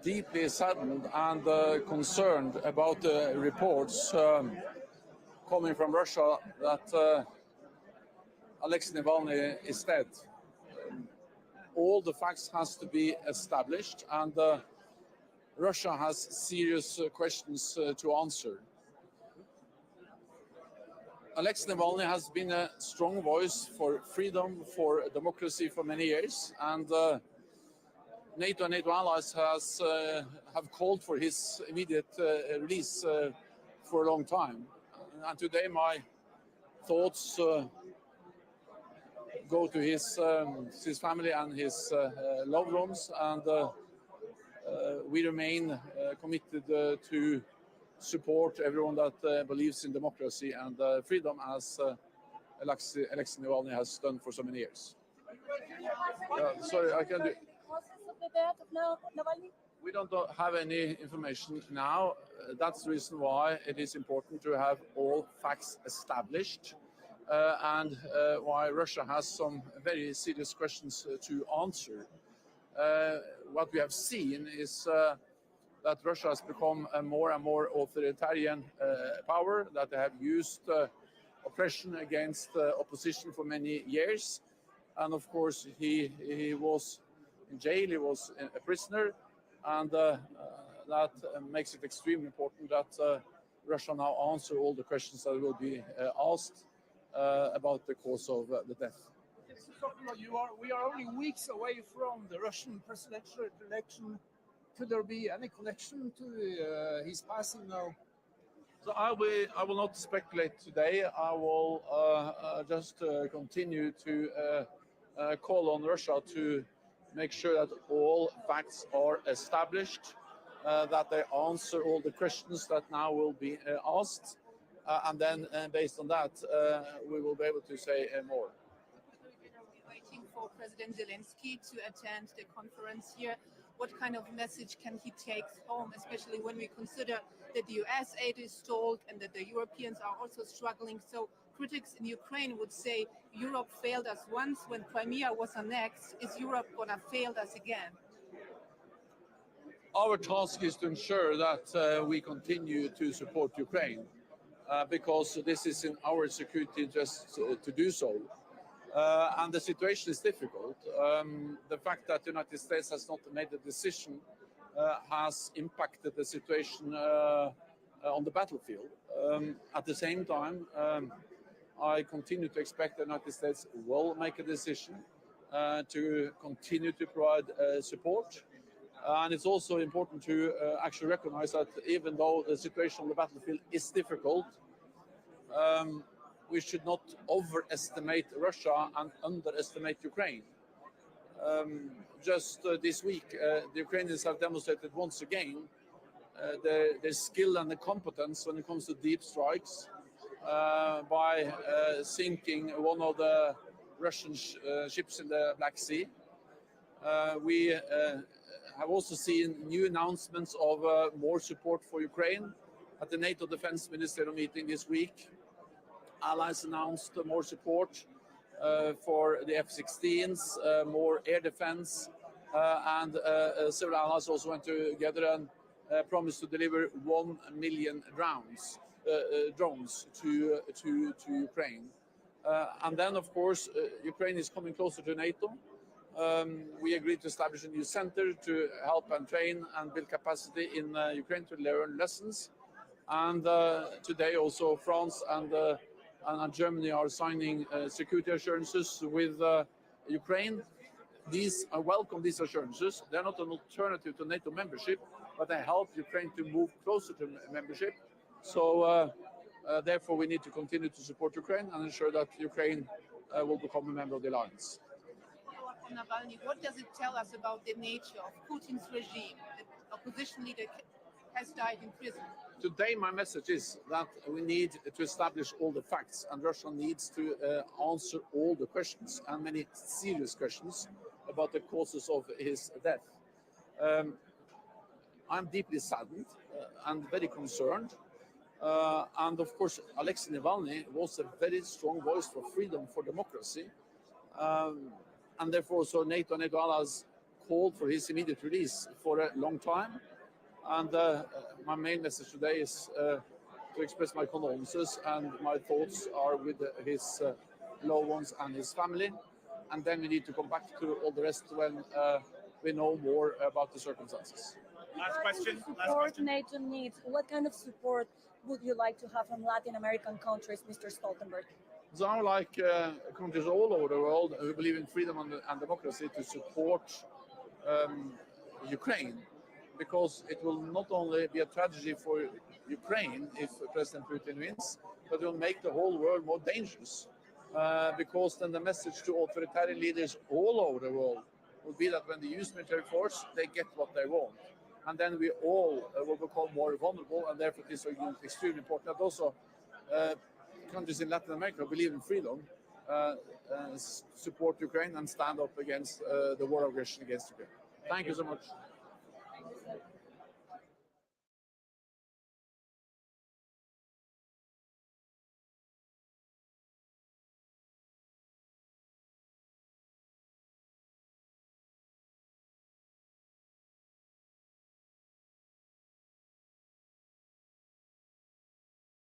deeply saddened and concerned about the reports coming from Russia that Alexei Navalny is dead. All the facts has to be established, and Russia has serious questions to answer. Alexei Navalny has been a strong voice for freedom, for democracy for many years, and NATO and NATO allies have called for his immediate release for a long time. And today my thoughts go to his family and his loved ones, and we remain committed to support everyone that believes in democracy and freedom, as Alexei Navalny has done for so many years. Sorry, I can do. We don't have any information now. That's the reason why it is important to have all facts established, and why Russia has some very serious questions to answer. What we have seen is that Russia has become a more and more authoritarian power, that they have used oppression against opposition for many years. And of course, he was in jail, he was a prisoner, and that makes it extremely important that Russia now answer all the questions that will be asked about the cause of the death. We are only weeks away from the Russian presidential election. Could there be any connection to his passing now? So I will not speculate today. I will just continue to call on Russia to make sure that all facts are established, that they answer all the questions that now will be asked, and then based on that, we will be able to say more. Waiting for President Zelensky to attend the conference here. What kind of message can he take home, especially when we consider that the US aid is stalled and that the Europeans are also struggling? So critics in Ukraine would say Europe failed us once when Crimea was annexed. Is Europe going to fail us again? Our task is to ensure that we continue to support Ukraine because this is in our security interest to do so. And the situation is difficult. The fact that the United States has not made a decision has impacted the situation on the battlefield. At the same time, I continue to expect the United States will make a decision to continue to provide support. And it's also important to actually recognize that even though the situation on the battlefield is difficult, we should not overestimate Russia and underestimate Ukraine. Just this week, the Ukrainians have demonstrated once again their skill and the competence when it comes to deep strikes by sinking one of the Russian ships in the Black Sea. We have also seen new announcements of more support for Ukraine at the NATO Defense Ministerial meeting this week. Allies announced more support for the F-16s, more air defense, and several allies also went together and promised to deliver 1 million drones to Ukraine. And then, of course, Ukraine is coming closer to NATO. We agreed to establish a new center to help and train and build capacity in Ukraine to learn lessons. And today also France and Germany are signing security assurances with Ukraine. I welcome these assurances. They're not an alternative to NATO membership, but they help Ukraine to move closer to membership. So therefore, we need to continue to support Ukraine and ensure that Ukraine will become a member of the alliance. Navalny, what does it tell us about the nature of Putin's regime? The opposition leader has died in prison. Today, my message is that we need to establish all the facts, and Russia needs to answer all the questions, and many serious questions, about the causes of his death. I'm deeply saddened and very concerned. And of course, Alexei Navalny was a very strong voice for freedom, for democracy. And therefore, so NATO and NATO allies called for his immediate release for a long time. And my main message today is to express my condolences, and my thoughts are with his loved ones and his family. And then we need to come back to all the rest when we know more about the circumstances. Last question. Support NATO needs. What kind of support would you like to have from Latin American countries, Mr. Stoltenberg? So, like countries all over the world who believe in freedom and democracy, to support Ukraine, because it will not only be a tragedy for Ukraine if President Putin wins, but it will make the whole world more dangerous. Because then the message to authoritarian leaders all over the world will be that when they use military force, they get what they want. And then we all will become more vulnerable, and therefore it is extremely important that also countries in Latin America who believe in freedom support Ukraine and stand up against the war aggression against Ukraine. Thank you so much. Thank you, sir.